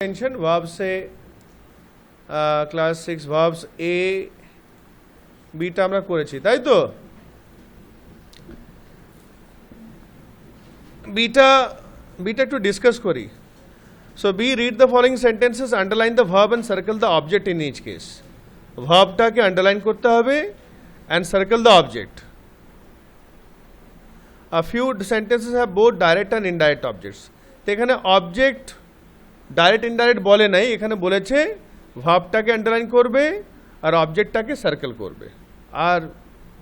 Tension verb से class 6 verbs এ বিটা আমরা করেছি তাই তো বিটা একটু ডিসকাস করি so B read the following sentences underline the verb and circle the object in each case ভার্বটাকে আন্ডারলাইন করতে হবে and circle the object a few sentences have both direct and indirect objects তো এখানে object direct indirect বলে নাই এখানে বলেছে ভার্বটাকে underline করবে আর অবজেক্টটাকে সার্কেল করবে আর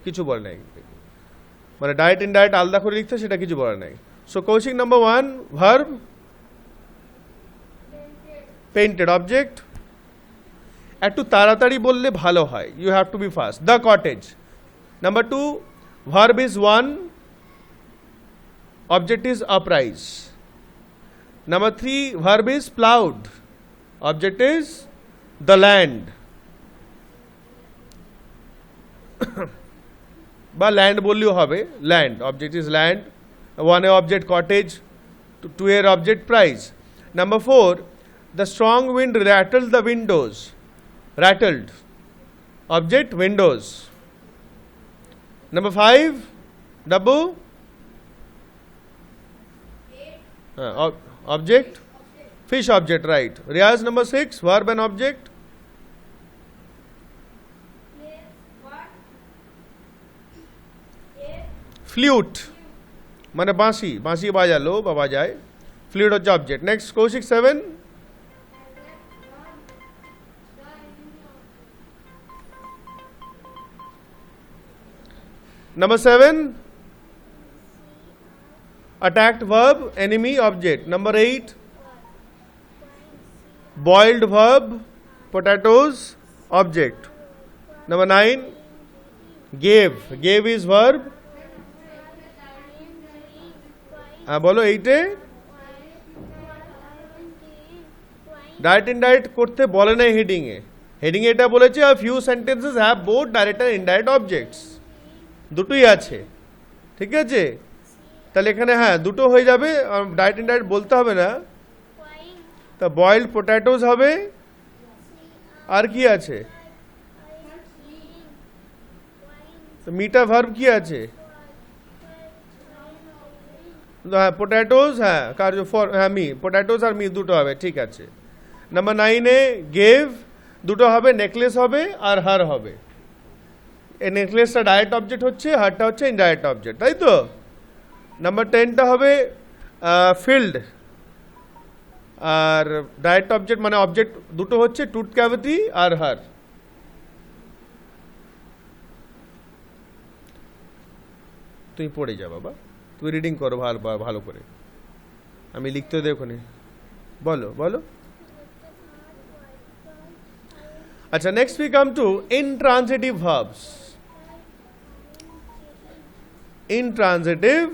কিছু বলে নাই মানে ডাইরেক্ট ইনডাইরেক্ট আলাদা করে লিখতে সেটা কিছু বলে নাই so Kaushik number 1 verb painted object একটু তাড়াতাড়ি বললে ভালো হয় you have to be fast the cottage number 2 verb is 1 object is uprise. Number 3 verb is plowed, object is the land বা land বললেও হবে land object is land one object cottage two air object prize. Number 4 the strong wind rattled the windows rattled object windows. Number 5 double object fish object right. Riyaz number 6 verb and object flute মানে বাঁশি বাঁশি বাজালো বা বাজায় flute হচ্ছে object. Next Kaushik 7 number 7 attacked verb enemy object. Number 8 boiled verb potatoes object. Number 9 gave is verb বলো 8 a direct indirect করতে বলে নাই হেডিং এ এটা বলেছে a few sentences have both direct and indirect objects দুটোই আছে ঠিক আছে তাহলে এখানে হ্যাঁ দুটো হয়ে যাবে ডাইরেক্ট ইনডাইরেক্ট বলতে হবে না তা বয়েলড পোটাটোস হবে আর কি আছে তো মিটা ভার্ব কি আছে হ্যাঁ পোটাটোস হ্যাঁ কার্য ফর হ্যাঁ মি পোটাটোস আর মি দুটো হবে ঠিক আছে নাম্বার 9 এ গেভ দুটো হবে নেকলেস হবে আর হার হবে এই নেকলেসটা ডাইরেক্ট অবজেক্ট হচ্ছে হারটা হচ্ছে ইনডাইরেক্ট অবজেক্ট তাই তো নাম্বার 10 টা হবে ফিল্ড আর ডাইরেক্ট অবজেক্ট মানে অবজেক্ট দুটো হচ্ছে টুথ ক্যাভিটি আর হার তুই পড়ে যা বাবা তুই রিডিং করো ভালো করে আমি লিখতে দেখো নি বলো আচ্ছা next we come to intransitive verbs intransitive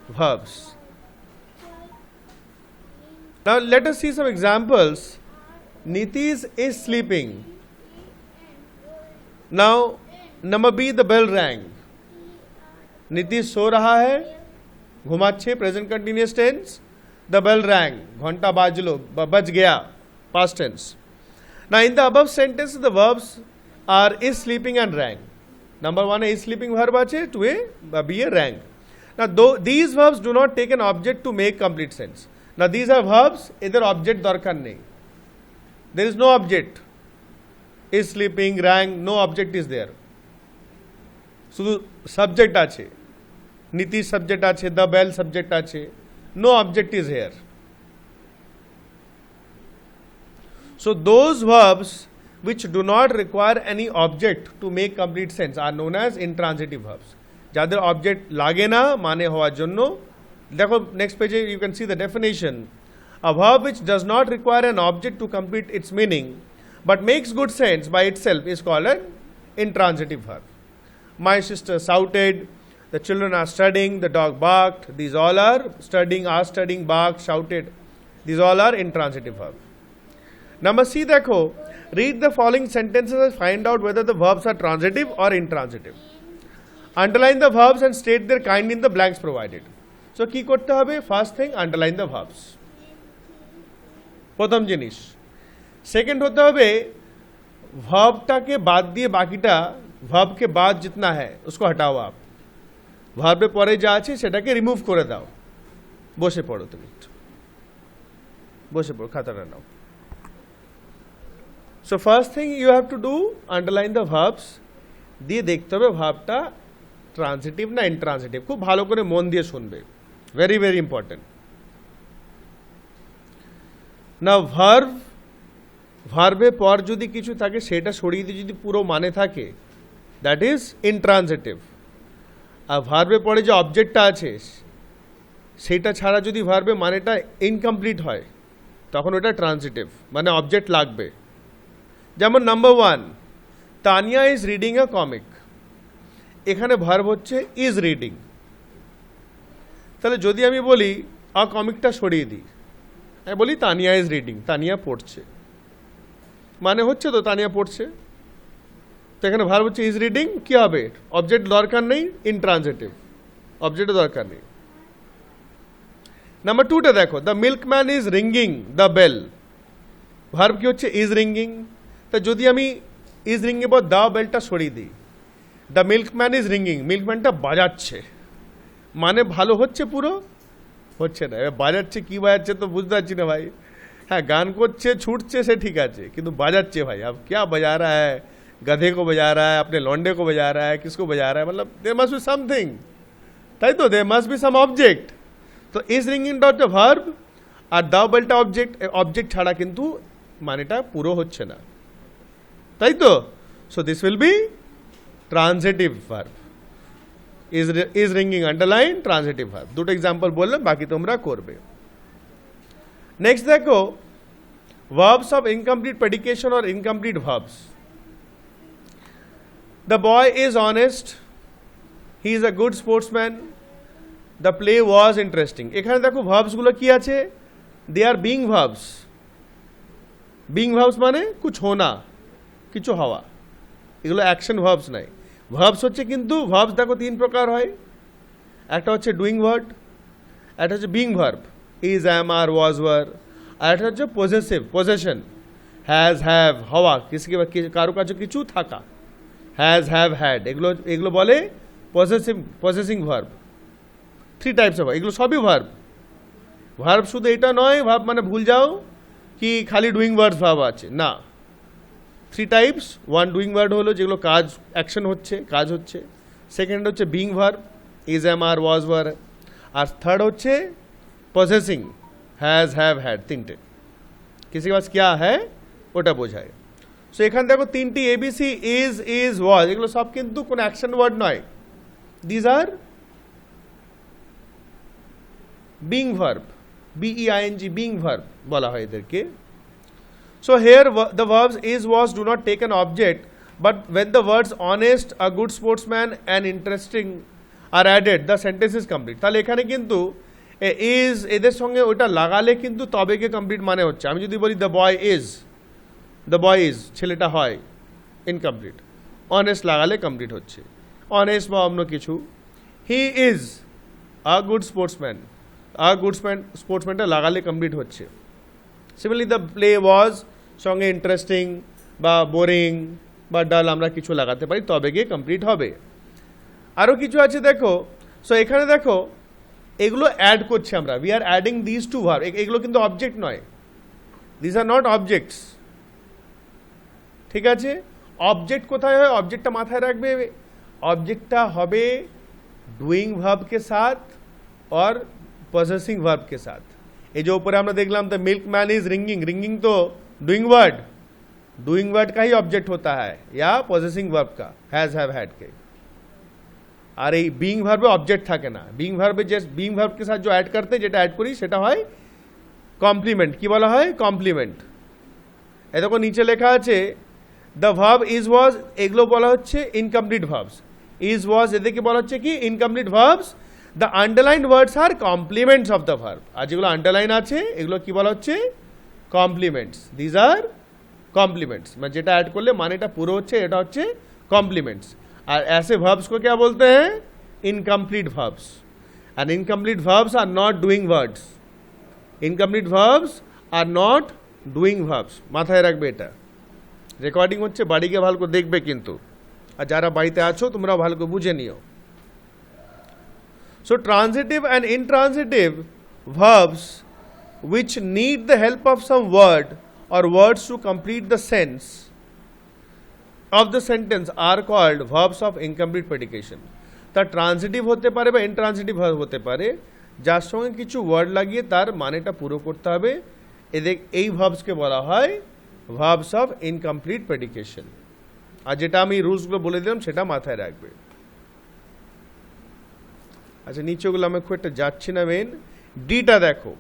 verbs. Now let us see some examples. Nitish is sleeping. Now number B the bell rang. Nitish सो रहा है घुमाच्छे present continuous tense the bell rang घंटा बाजलो बज गया past tense. Now in the above sentence the verbs are is sleeping and rang. Number 1 is sleeping verb আছে 2 be a rang. Now these verbs do not take an object to make complete sense. Now these are verbs এদের object দরকার নেই there is no object is sleeping rang no object is there শুধু subject আছে নীতি subject আছে the bell subject আছে no object is here. So those verbs which do not require any object to make complete sense are known as intransitive verbs. যাদের object লাগে না মানে হওয়ার জন্য দেখো next page you can see the definition. A verb which does not require an object to complete its meaning but makes good sense by itself is called an intransitive verb. My sister shouted, the children are studying, the dog barked. These all are studying, barked, shouted. These all are intransitive verbs. Number C देखो read the following sentences and find out whether the verbs are transitive or intransitive. Underline the verbs and state their kind in the blanks provided. So কি করতে হবে first thing underline the verbs প্রথম জিনিস। Second হতে হবে ভার্বটাকে বাদ দিয়ে বাকিটা, ভার্ব के बाद जितना है उसको हटाओ आप, ভার্বের পরে যা আছে সেটাকে রিমুভ করে দাও। বসে পড়ো তুমি, বসে পড়ো, খাতাটা নাও। So first thing you have to do, underline the verbs, দিয়ে দেখতে হবে ভার্বটা ট্রান্সিটিভ না ইনট্রান্সিটিভ। খুব ভালো করে মন দিয়ে শুনবে, ভেরি ভেরি ইম্পর্টেন্ট। না ভার্বের পর যদি কিছু থাকে সেটা সরিয়ে দিয়ে যদি পুরো মানে থাকে, দ্যাট ইজ ইনট্রান্সিটিভ। আর ভার্বের পরে যে অবজেক্টটা আছে সেটা ছাড়া যদি ভার্বের মানেটা ইনকমপ্লিট হয় তখন ওটা ট্রান্সিটিভ, মানে অবজেক্ট লাগবে। যেমন number 1, Tania is reading a comic, এখানে ভার্ব হচ্ছে ইজ রিডিং। তাহলে যদি আমি বলি আ কমিকটা সরিয়ে দিই, আমি বলি তানিয়া ইজ রিডিং, তানিয়া পড়ছে, মানে হচ্ছে তো তানিয়া পড়ছে। তো এখানে ভার্ব হচ্ছে ইজ রিডিং, কি হবে? অবজেক্ট দরকার নেই, ইনট্রান্সিটিভ, অবজেক্টের দরকার নেই। নাম্বার 2টা দেখো, the milkman is ringing the bell, verb কি হচ্ছে ইজ রিঙ্গিং। তা যদি আমি ইজ রিঙ্গিং পর দ্য বেলটা সরিয়ে দিই, দ্য মিল্কম্যান ইজ রিঙ্গিং, মিল্কম্যানটা বাজাচ্ছে, মানে ভালো হচ্ছে? পুরো হচ্ছে না। এবার বাজাচ্ছে, কি বাজাচ্ছে তো বুঝতে পারছি না ভাই। হ্যাঁ, গান করছে, ছুটছে, সে ঠিক আছে, কিন্তু বাজাচ্ছে ভাই, अब क्या बजा रहा है? गधे को बजा रहा है, अपने लौंडे को बजा रहा है, किसको बजा रहा है? मतलब देयर मस्ट बी समथिंग, তাই তো, there must be some object. তো ইজ রিঙ্গিংটা হচ্ছে ভার্ব, আর দ্য বেলটা অবজেক্ট। অবজেক্ট ছাড়া কিন্তু মানেটা পুরো হচ্ছে না, তাই তো। So this will be transitive verb. Is ringing underline transitive verb. দুটো এক্সাম্পল বললাম, বাকি তোমরা করবে। নেক্সট দেখো, verbs of incomplete predication or incomplete verbs. The boy is honest, he is a good sportsman, the play was interesting. এখানে দেখো verbs গুলো কি আছে, they are being verbs. being verbs মানে कुछ होना, কিছু হওয়া, এগুলো অ্যাকশন verbs নাই। verbs হচ্ছে কিন্তু verbs দেখো 3 প্রকার হয়, একটা হচ্ছে ডুইং ভার্ব, একটা হচ্ছে being verb, is, am, are, was, were, আর একটা হচ্ছে পজেসিভ, পজেশন, হ্যাজ, হ্যাভ, হওয়া, কারো কাছে কিছু থাকা, হ্যাজ, হ্যাভ, হ্যাড, এগুলো বলে পজেসিং ভার্ব। 3 টাইপস অফ, এগুলো সবই ভার্ব। ভার্ব শুধু এটা নয়, ভার্ব মানে ভুল যাও কি খালি ডুইং ভার্ব ভার্ব আছে, না। 3 টাইপস। 1 ডুইং ভার্ব হলো যেগুলো কাজ, অ্যাকশন হচ্ছে, কাজ হচ্ছে। সেকেন্ড হচ্ছে being verb, is, am, are, was, were. আর থার্ড হচ্ছে পজেসিং, হ্যাজ, হ্যাভ, হ্যাড। 3টে, किसी के पास क्या है ওটা বোঝায়। সো এখানে দেখো 3টি এবিসি, ইজ, ওয়াজ, এগুলো সব কিন্তু কোনো অ্যাকশন ওয়ার্ড নয়। These are being verb, B E I N G, being verb বলা হয় এদেরকে। So here the verbs is, was do not take an object, but when the words honest, a good sportsman and interesting are added, the sentence is complete. তাহলে এখানে কিন্তু is এদের সঙ্গে ওটা লাগালে কিন্তু তবে গিয়ে কমপ্লিট মানে হচ্ছে। আমি যদি বলি দ্য বয় ইজ, ছেলেটা হয়, ইনকমপ্লিট। অনেস্ট লাগালে কমপ্লিট হচ্ছে, অনেস্ট বা অন্য কিছু। He is a good sportsman, স্পোর্টসম্যানটা লাগালে কমপ্লিট হচ্ছে। সিমিলারলি দ্য প্লে ওয়াজ সঙ্গে ইন্টারেস্টিং বা বোরিং বা ডাল আমরা কিছু লাগাতে পারি, তবে গিয়ে কমপ্লিট হবে। আরও কিছু আছে দেখো। সো এখানে দেখো এগুলো অ্যাড করছি আমরা, we are adding this to verb. এগুলো কিন্তু অবজেক্ট নয়, দিস আর নট অবজেক্টস, ঠিক আছে। অবজেক্ট কোথায় হয়? অবজেক্টটা মাথায় রাখবে, অবজেক্টটা হবে ডুইং ভার্ব के साथ और पॉसेसिंग वर्ब के साथ। ये जो ऊपर हमने देखलाम तो मिल्कमैन इज रिंगिंग, रिंगिंग तो डूइंग वर्ड का ही ऑब्जेक्ट होता है या पॉसेसिंग वर्ब का, हैज, हैव, हैड के। আর এই বিং ভার্বে অবজেক্ট থাকে না। বিং ভার্বে যে বিং ভার্বকে সাথে যে অ্যাড করতে, যেটা অ্যাড করি সেটা হয় কমপ্লিমেন্ট। কি বলা হয়? কমপ্লিমেন্ট। এই দেখো নিচে লেখা আছে দ্য ভার্ব ইজ, ওয়াজ, এগুলো বলা হচ্ছে ইনকমপ্লিট ভার্বস। ইজ, ওয়াজ এদেরকে বলা হচ্ছে কি incomplete verbs. The underline words are complements of the verb. আর যেগুলো আন্ডারলাইন আছে এগুলো কি বলা হচ্ছে? কমপ্লিমেন্টস। দিজ আর কমপ্লিমেंट्स, মানে যেটা ऐड করলে মানেটা পুরো হচ্ছে, এটা হচ্ছে কমপ্লিমেंट्स। আর ऐसे verbs को क्या बोलते हैं? incomplete verbs। and incomplete verbs are not doing words। incomplete verbs are not doing verbs, মাথায় রাখবে এটা। রেকর্ডিং হচ্ছে, বাড়ি গিয়ে ভালো করে দেখবে কিন্তু, আর যারা বাড়িতে আছো তোমরাও ভালো করে বুঝে নিও। So transitive and intransitive verbs which need the help of some word or words to complete the sense of the sentence are called verbs of incomplete predication. তা ট্রান্সিটিভ হতে পারে বা ইনট্রান্সিটিভ হতে পারে, যার সঙ্গে কিছু ওয়ার্ড লাগিয়ে তার মানেটা পুরো করতে হবে, এদের এই ভার্বসকে বলা হয় ভার্বস অফ ইনকমপ্লিট প্রেডিকেশন। আর যেটা আমি রুলসগুলো বলে দিলাম সেটা মাথায় রাখবে। আচ্ছা, নিচেগুলো আমি খুব একটা যাচ্ছি না, মেন ডিটা দেখো।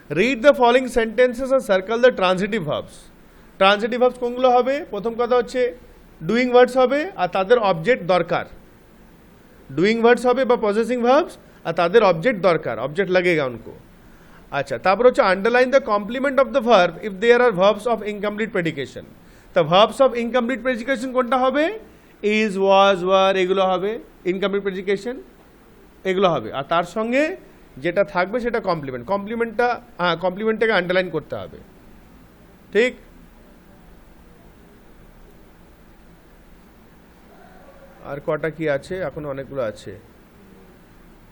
রিড দ্য ফলোইং সেন্টেন্সেস আর circle the transitive verbs. Transitive verbs কোনগুলো হবে? প্রথম কথা হচ্ছে ডুইং ভার্বস হবে আর তাদের অবজেক্ট দরকার। ডুইং ভার্বস হবে বা পজেসিং ভার্বস আর তাদের অবজেক্ট দরকার, অবজেক্ট लगेगा उनको। আচ্ছা, তারপর হচ্ছে underline the complement of the verb if there are verbs of incomplete prediction. তা ভার্বস অফ ইনকমপ্লিট প্রেডিকেশন কোনটা হবে? ইজ, ওয়াজ, ওয়ার, এগুলো হবে ইনকমপ্লিট প্রেডিকেশন, এগুলো হবে। আর তার সঙ্গে যেটা থাকবে সেটা কমপ্লিমেন্ট। কমপ্লিমেন্টটা, হ্যাঁ, কমপ্লিমেন্টটাকে আন্ডারলাইন করতে হবে, ঠিক? আর কটা কি আছে? এখন অনেকগুলো আছে,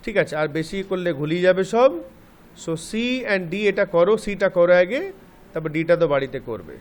ঠিক আছে। আর বেশি করলে ঘুলিয়ে যাবে সব। সো সি অ্যান্ড ডি এটা করো, সিটা করো আগে, তারপর ডিটা তো বাড়িতে করবে।